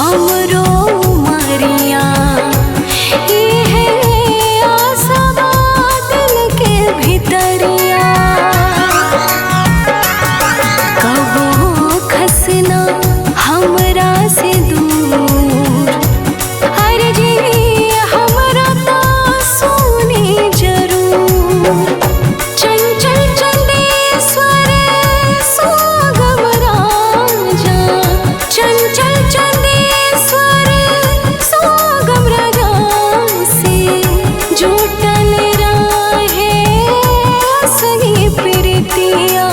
हमरो उमरिया ई है आसवा दिल के भितरिया कबो खसना हमरा से दूर अरे जी हमरा ता सुनी जरूर चंचल चंदेश्वर सुगम राजा चंचल चंदेश्वर सुगम राजा से जुटल रहे सही प्रीतिया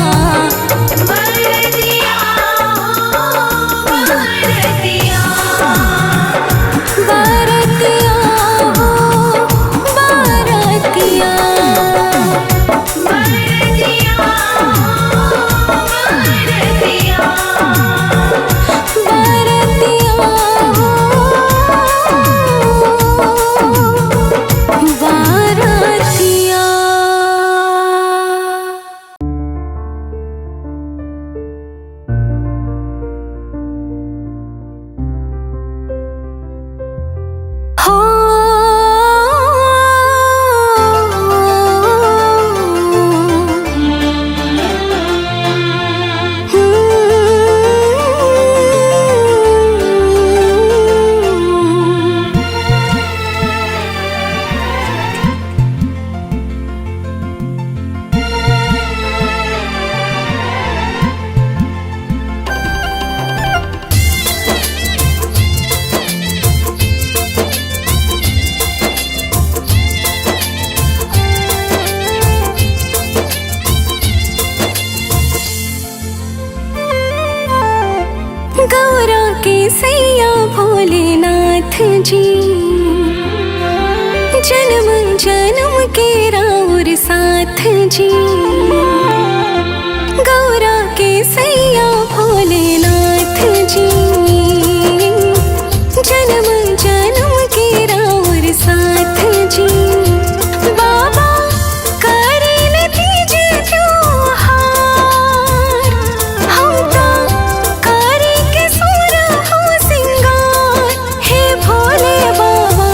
बरतिया बरतिया बरतिया हो बरतिया बरतिया बरतिया बरतिया बरतिया। हो गौरा के सैया भोलेनाथ जी जन्म जन्म के राउर साथ जी गौरा के सैया भोलेनाथ जी जन्म जन्म के राउर साथ जी बाबा करे नतीजे त्योहार हम ता करे के सुर हो सिंगार हे भोले बाबा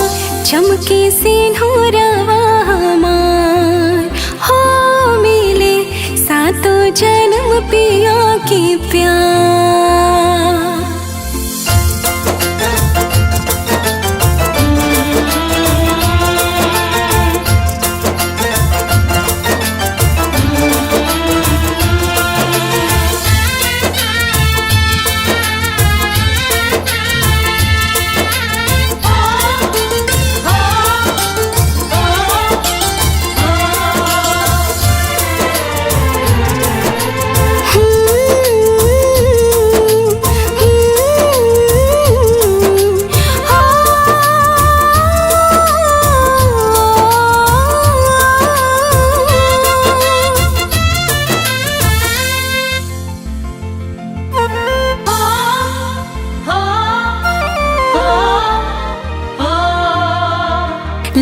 चमके सिंदूरवा हमार हो मिले सातों जन्म पिया की प्यार।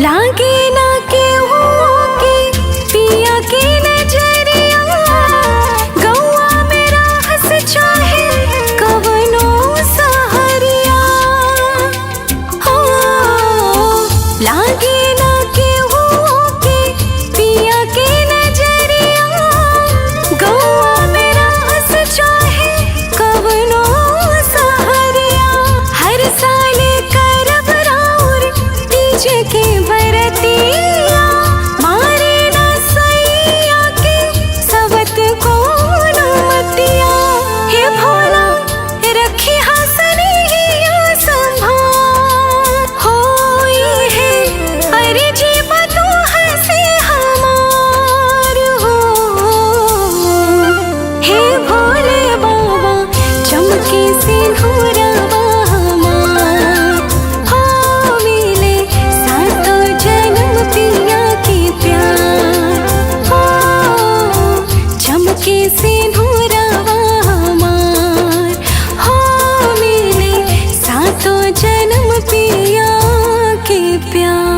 लागे ना केहू के पिया के नजरिया गौआ मेरा हंस चाहे कवनो सहरिया हो लागे ना केहू के पिया के नजरिया गौआ मेरा हंस चाहे कवनो सहरिया हर साल करब राउर तीज के बरतिया मारे ना सैया के सबत कौन मतिया हे भोला रखी हसनी संभाल होई है अरे जीव तू हंसे हमार हो हे भोले बाबा चमके सिंदूरवा हमार हो मिले सातों जन्म पिया की प्यार हो चमके सिंदूरवा हमार हो मिले सातों जन्म पिया के प्यार।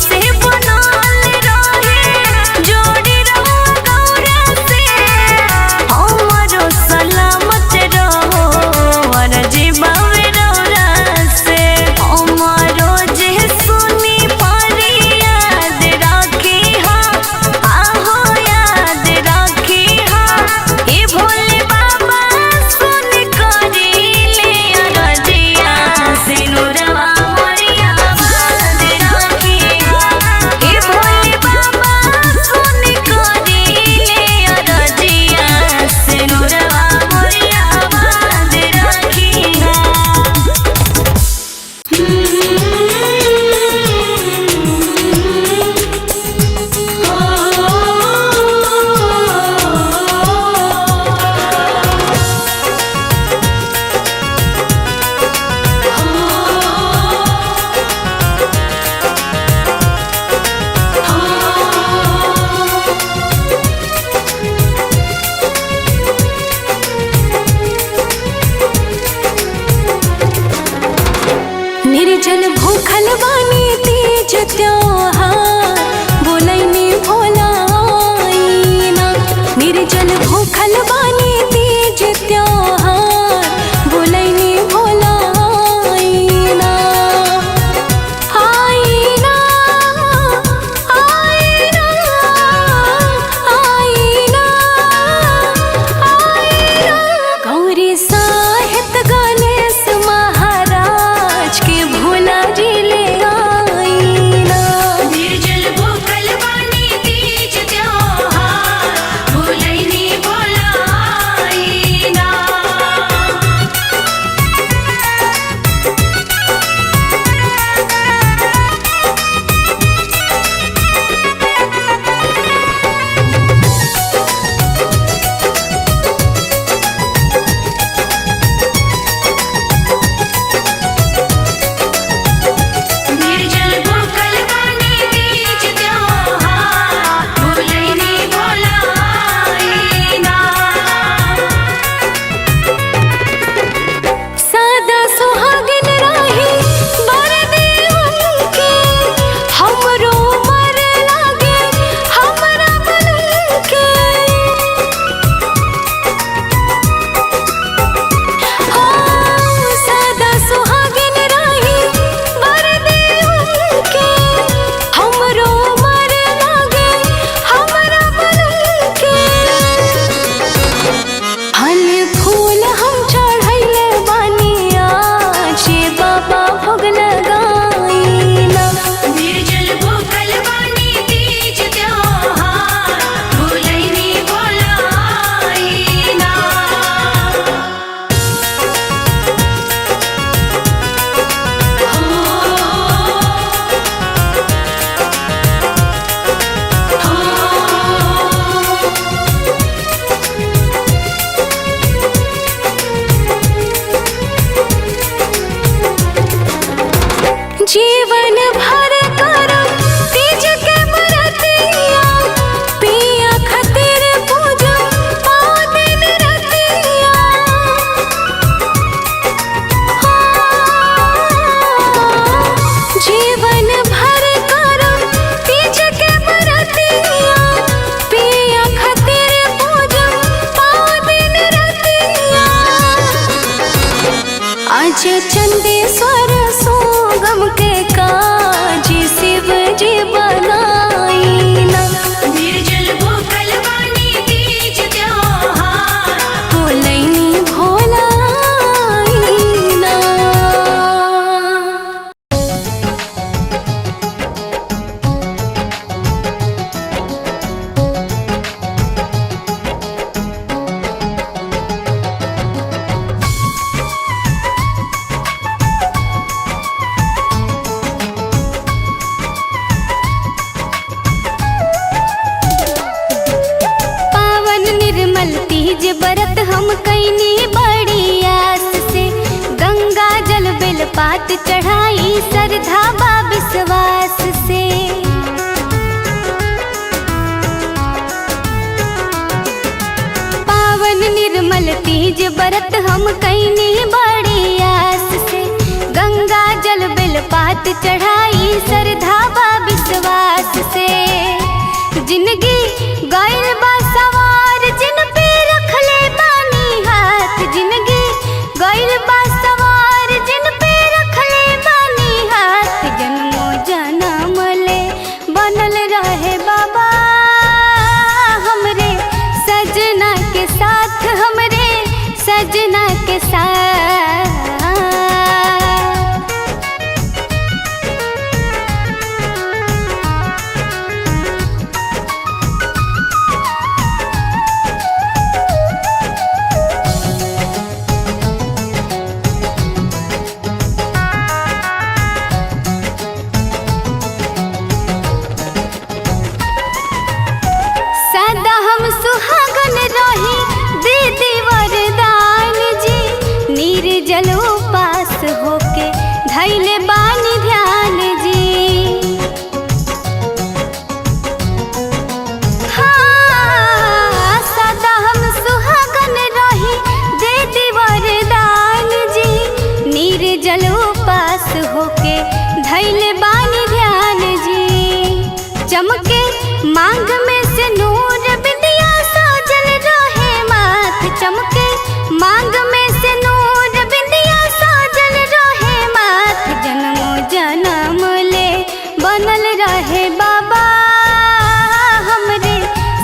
से बनल रहे जोड़ी रहुआ गौरा से हमरो सलामत रहो अर्जी बावे रौरा से हमरो जे सुनी पारी याद राखी हा आहो याद राखी हा ए भोले बाबा सुन करी ले अर्जिया सिनुरवा मोरिया बांध राखी हा ए भोले बाबा सुन करी ले अर्जिया सिनुरवा मोरिया बांध राखी हा। निर्जल भूखल बानी तीज त्योहार बोलैनी भोला आईना निर्जल भूखल बानी तीज त्योहार बोलैनी भोला आईना आईना आईना आईना आईना गौरी साहित गणेश महाराज के भोला जी ले आईना निर्जल भूखल बानी तीज त्योहार बोलैनी भोला आईना। निर्जल भूखल बानी तीज त्योहार बोलैनी भोला आईना। सदा सुहागिन रही बर देवन के हमरो मर लागे हमरा बनल के हो सदा सुहागिन रही बर देवन के हमरो मर लागे हमरा बनल के फल फूल हम चढ़ैले बानी आज बाबा भोग लगाईना निर्जल भूखल बानी तीज त्योहार बोलैनी भोला आईना। जीवन भर करम तीज के बरतिया पिया खातिर पूजम पाँव दिन रतिया जीवन भर करम तीज के बरतिया पिया खातिर पूजम पाँव दिन रतिया आज चंदेश्वर सोगम के काज शिव जी बनाईना निर्जल भूखल बानी तीज त्योहार बोलैनी भोला आईना। तीज बरत हम कैनी बड़ी आस से गंगा जल बेलपात चढ़ाई श्रद्धा बा विश्वास से पावन निर्मल तीज बरत हम कैनी बड़ी आस से गंगा जल बेलपात चढ़ाई श्रद्धा बा विश्वास जिंदगी गइल बा सवार जिन पे रखले बानी हाथ। जिंदगी गइल बा सवार जिन पे रखले बानी हाथ। जन्मों जन्म ले बनल रहे बाबा हमरे सजना के साथ, हमरे सजना के साथ। सदा हम सुहागन रही दीदी वरदान जी। निर्जल उपास होके धैले बानी ध्यान जी। हाँ, सदा हम सुहागन रही दीदी वरदान जी। निर्जल उपास होके धैले बानी ध्यान जी। चमके मांग में से नूर बिंदिया साजल रहे माथ। चमके मांग में से नूर बिंदिया साजल रहे माथ। जन्मों जन्म ले बनल रहे बाबा हमरे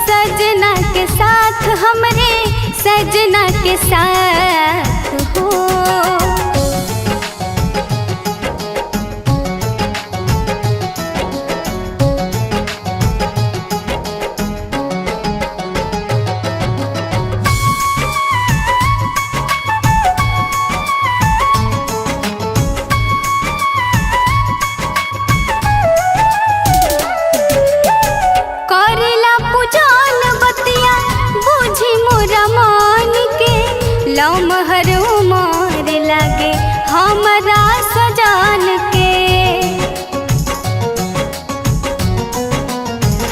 सजना के साथ, हमरे सजना के साथ हो। करेला पूजन बतिया बुझी मोरा मान के। लमहर उमर लागे हमरा सजान के।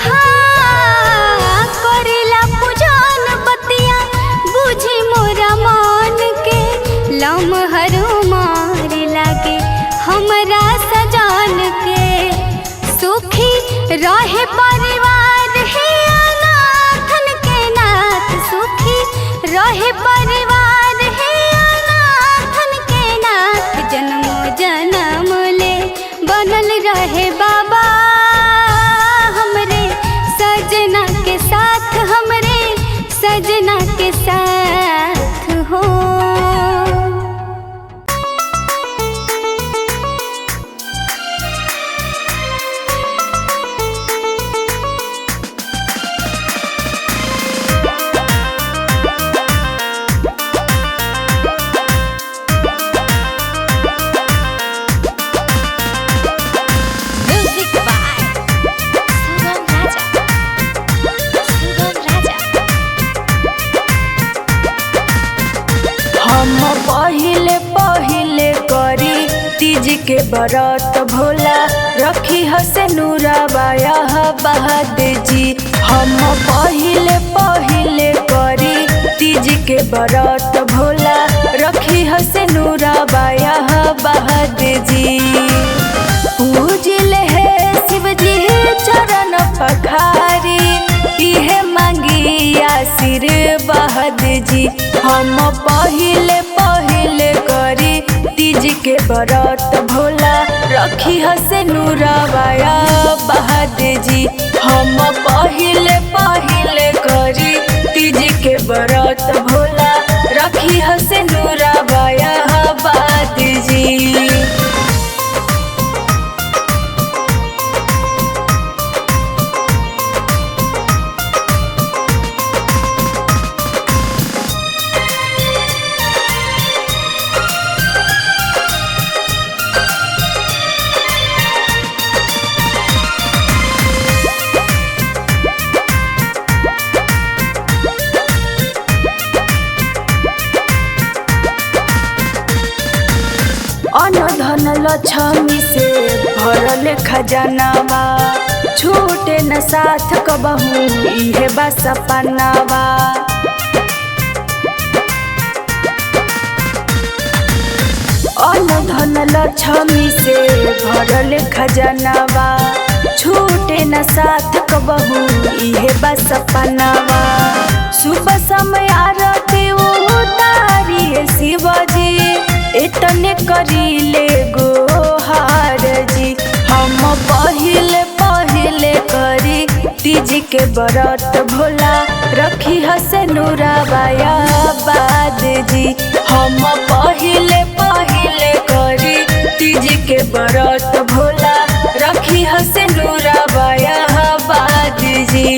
हाँ, करेला पूजन बतिया बुझी मोरा मान के। लमहर उमर लागे हमरा सजान के। सुखी रहे परिवार है अनाथन के नाथ। सुखी रहे परिवार है अनाथन के नाथ। जन्मों जन्म ले बनल रहे बाबा हमरे सजना के साथ, हमरे सजना के साथ हो। Music by Sugam Raja. Sugam Raja. हम पहिले पहिले करी तीज के बरत भोला रखी हसे नूराबाया बहाद जी। हम पहिले पहिले करी तीज के बरत भोला रखी हसे नूराबाया बहाद जी। पूजिल है शिव जी चरण पखारी इहे मांगी आशीर्वाद जी। हम पहिले पहिले करी तीज के बरत भोला रखी हसे नूराबाया बहाद जी। हम पहिले पहिले करी तीज के बरत भोला रखी हसे नूराबाया बहाद जी। अनधन लक्ष्मी से भरल खजानावा छूटे न साथ कबहू इहे बा सपनावा। अनधन लक्ष्मी से भरल खजानावा छूटे न साथ कबहू इहे बा सपनावा। सुबह समय आरती उतारिए शिवजी, इतने करीले गोहार जी। हम पहिले पहिले करी तीज के व्रत भोला, रखी हसे नूराबाया बाद जी। हम पहिले पहिले करी तीज के व्रत भोला, रखी हसे नूराबाया बाद जी।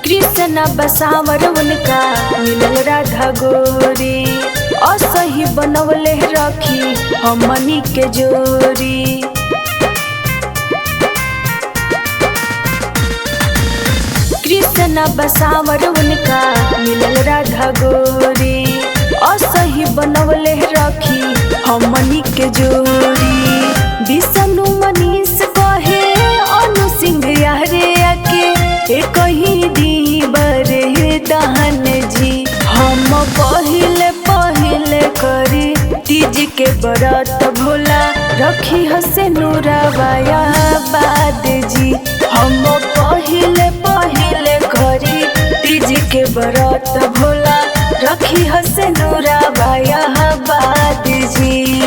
कृष्ण बसावर उनका मिलल राधा गोरी, असही बनवले रखी हमनी के जोरी। कृष्ण बसावर उनका मिलल राधा गोरी, असही बनवले रखी हमनी के जोरी। विष्णु मनीष कहे अनु सिंह यारे आके कहीं दी बरे दहन जी। हम पहिले पहिले करी तीज के व्रत भोला, रखी हसे नूराबाया बाद जी। हम पहिले पहिले करी तीज के व्रत भोला, रखी हसे नूराबाया बाद जी।